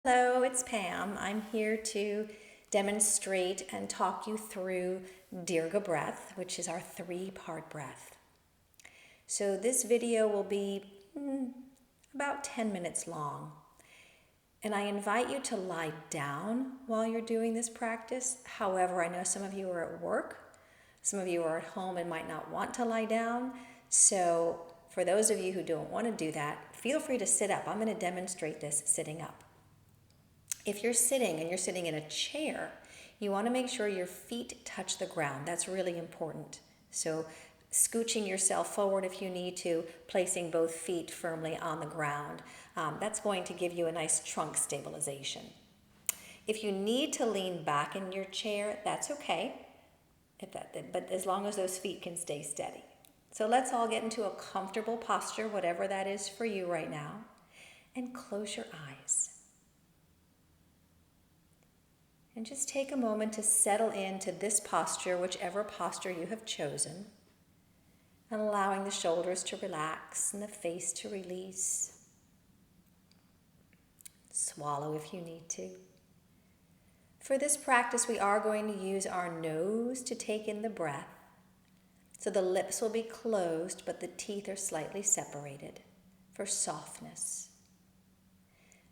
Hello, it's Pam. I'm here to demonstrate and talk you through Dirgha breath, which is our three-part breath. So this video will be about 10 minutes long. And I invite you to lie down while you're doing this practice. However, I know some of you are at work. Some of you are at home and might not want to lie down. So for those of you who don't want to do that, feel free to sit up. I'm going to demonstrate this sitting up. If you're sitting and you're sitting in a chair, you want to make sure your feet touch the ground. That's really important. So scooching yourself forward if you need to, placing both feet firmly on the ground. That's going to give you a nice trunk stabilization. If you need to lean back in your chair, that's okay, but as long as those feet can stay steady. So let's all get into a comfortable posture, whatever that is for you right now, and close your eyes. And just take a moment to settle into this posture, whichever posture you have chosen, and allowing the shoulders to relax and the face to release. Swallow if you need to. For this practice, we are going to use our nose to take in the breath. So the lips will be closed, but the teeth are slightly separated for softness.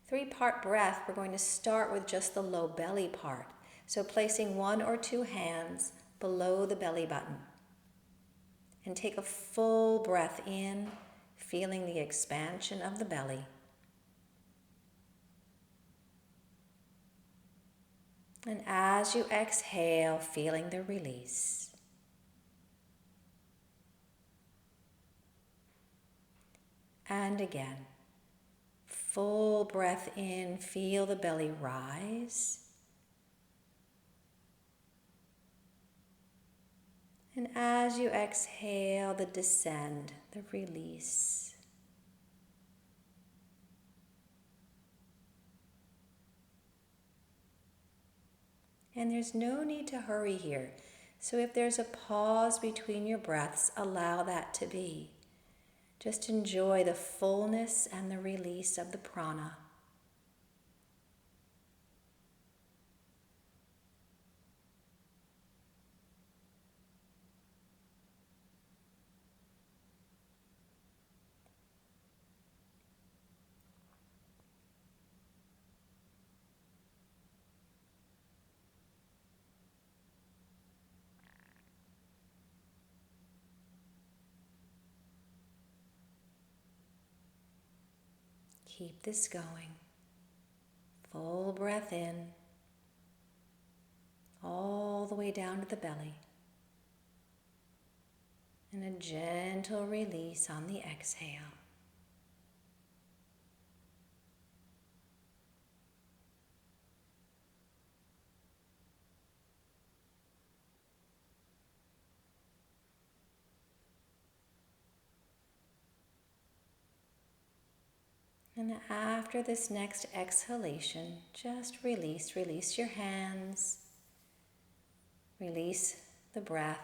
Three-part breath, we're going to start with just the low belly part. So placing one or two hands below the belly button. And take a full breath in, feeling the expansion of the belly. And as you exhale, feeling the release. And again. Full breath in, feel the belly rise. And as you exhale, the descend, the release. And there's no need to hurry here. So if there's a pause between your breaths, allow that to be. Just enjoy the fullness and the release of the prana. Keep this going. Full breath in, all the way down to the belly. And a gentle release on the exhale. And after this next exhalation, just release your hands, release the breath.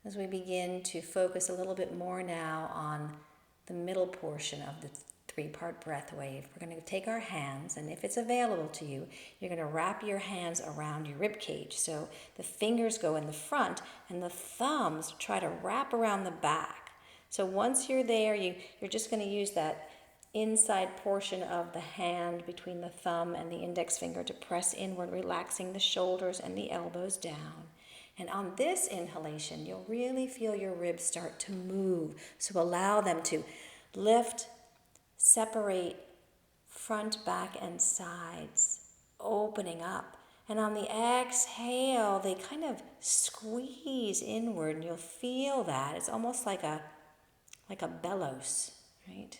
As we begin to focus a little bit more now on the middle portion of the three-part breath wave, we're going to take our hands, and if it's available to you, you're going to wrap your hands around your rib cage. So the fingers go in the front, and the thumbs try to wrap around the back. So once you're there, you're just going to use that inside portion of the hand between the thumb and the index finger to press inward, relaxing the shoulders and the elbows down. And on this inhalation, you'll really feel your ribs start to move. So allow them to lift, separate front, back, and sides, opening up. And on the exhale, they kind of squeeze inward, and you'll feel that. It's almost like a bellows, right?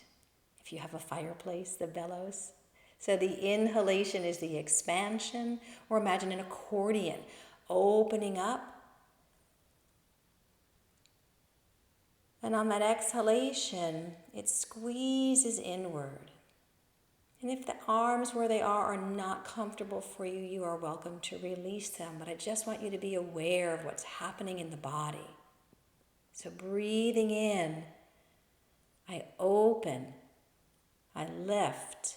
If you have a fireplace, the bellows. So the inhalation is the expansion, or imagine an accordion opening up. And on that exhalation, it squeezes inward. And if the arms where they are not comfortable for you, you are welcome to release them. But I just want you to be aware of what's happening in the body. So breathing in, I open, I lift,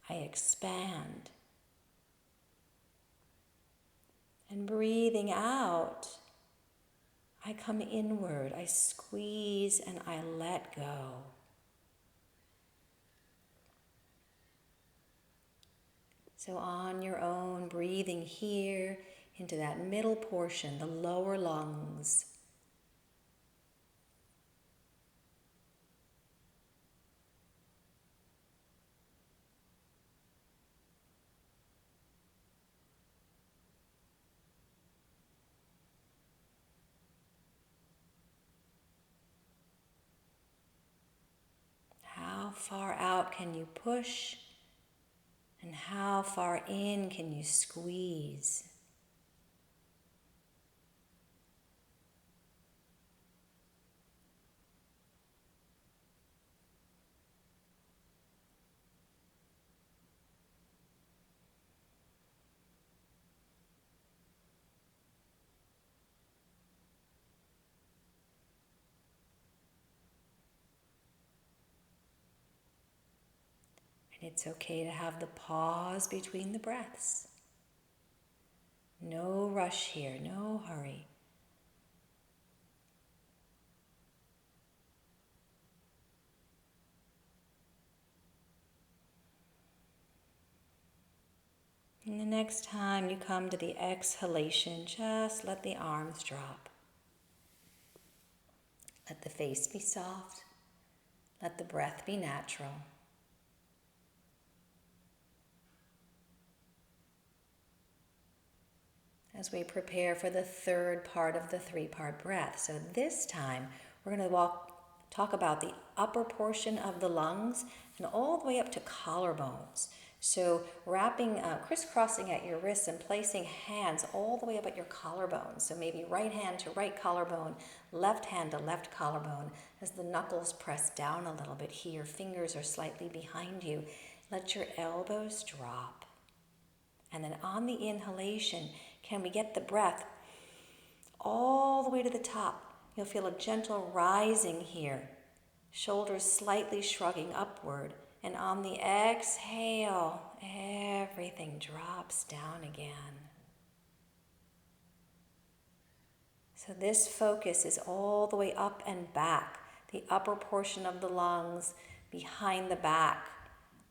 I expand. And breathing out, I come inward, I squeeze and I let go. So on your own, breathing here into that middle portion, the lower lungs. How far out can you push? And how far in can you squeeze? And it's okay to have the pause between the breaths. No rush here, no hurry. And the next time you come to the exhalation, just let the arms drop. Let the face be soft. Let the breath be natural. As we prepare for the third part of the three-part breath. So this time, we're going to talk about the upper portion of the lungs and all the way up to collarbones. So wrapping, crisscrossing at your wrists and placing hands all the way up at your collarbones. So maybe right hand to right collarbone, left hand to left collarbone. As the knuckles press down a little bit here, fingers are slightly behind you. Let your elbows drop. And then on the inhalation, can we get the breath all the way to the top? You'll feel a gentle rising here. Shoulders slightly shrugging upward. And on the exhale, everything drops down again. So this focus is all the way up and back. The upper portion of the lungs, behind the back,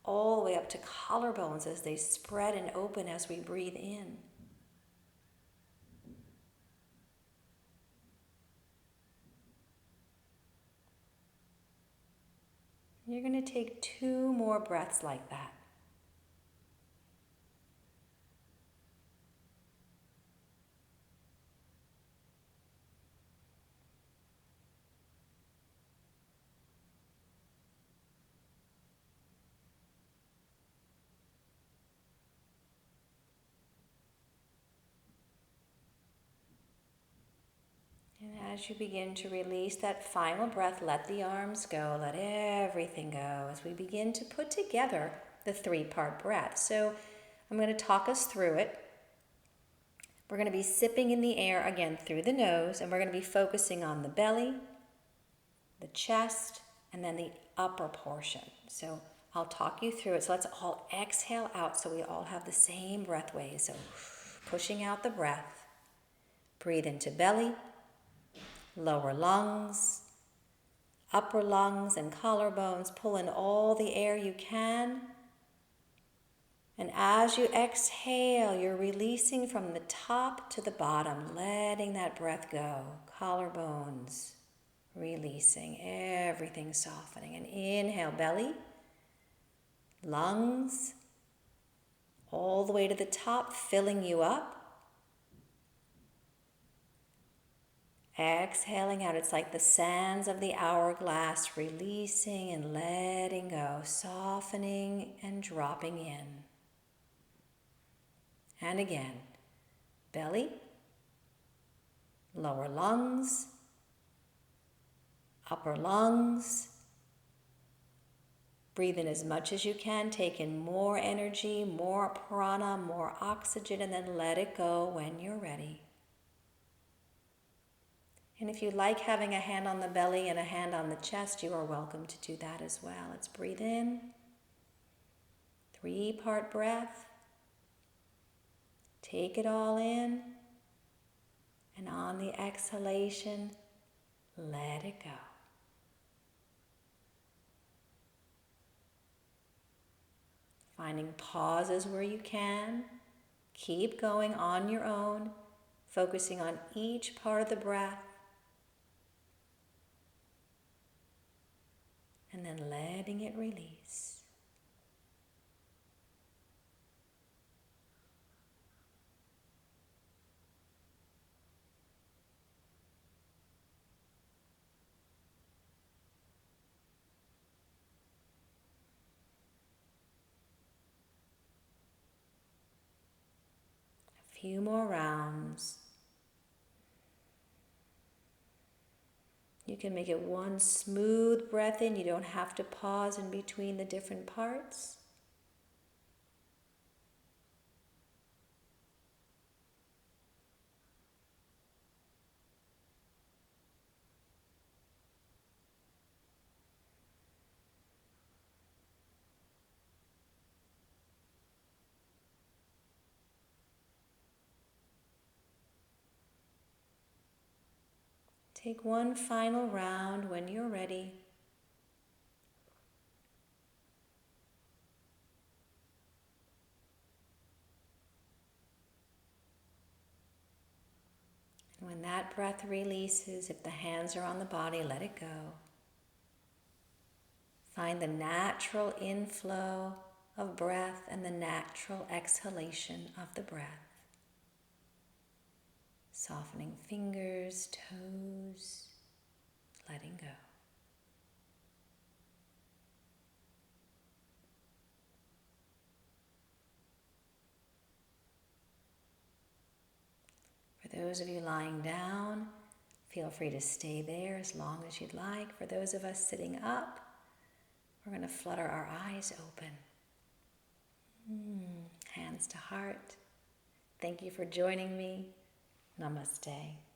all the way up to collarbones as they spread and open as we breathe in. You're going to take 2 more breaths like that. And as you begin to release that final breath, let the arms go, let everything go as we begin to put together the 3-part breath. So I'm going to talk us through it. We're going to be sipping in the air again through the nose, and we're going to be focusing on the belly, the chest, and then the upper portion. So I'll talk you through it. So let's all exhale out so we all have the same breath ways. So pushing out the breath. Breathe into belly, lower lungs, upper lungs and collarbones. Pull in all the air you can. And as you exhale, you're releasing from the top to the bottom, letting that breath go. Collarbones, releasing, everything softening. And inhale, belly, lungs, all the way to the top, filling you up. Exhaling out, it's like the sands of the hourglass, releasing and letting go, softening and dropping in. And again, belly, lower lungs, upper lungs. Breathe in as much as you can, take in more energy, more prana, more oxygen, and then let it go when you're ready. And if you like having a hand on the belly and a hand on the chest, you are welcome to do that as well. Let's breathe in 3-part breath. Take it all in, and on the exhalation, let it go. Finding pauses where you can. Keep going on your own, focusing on each part of the breath, and then letting it release. A few more rounds. You can make it one smooth breath in. You don't have to pause in between the different parts. Take one final round when you're ready. And when that breath releases, if the hands are on the body, let it go. Find the natural inflow of breath and the natural exhalation of the breath. Softening fingers, toes, letting go. For those of you lying down, feel free to stay there as long as you'd like. For those of us sitting up, we're going to flutter our eyes open. Hands to heart. Thank you for joining me. Namaste.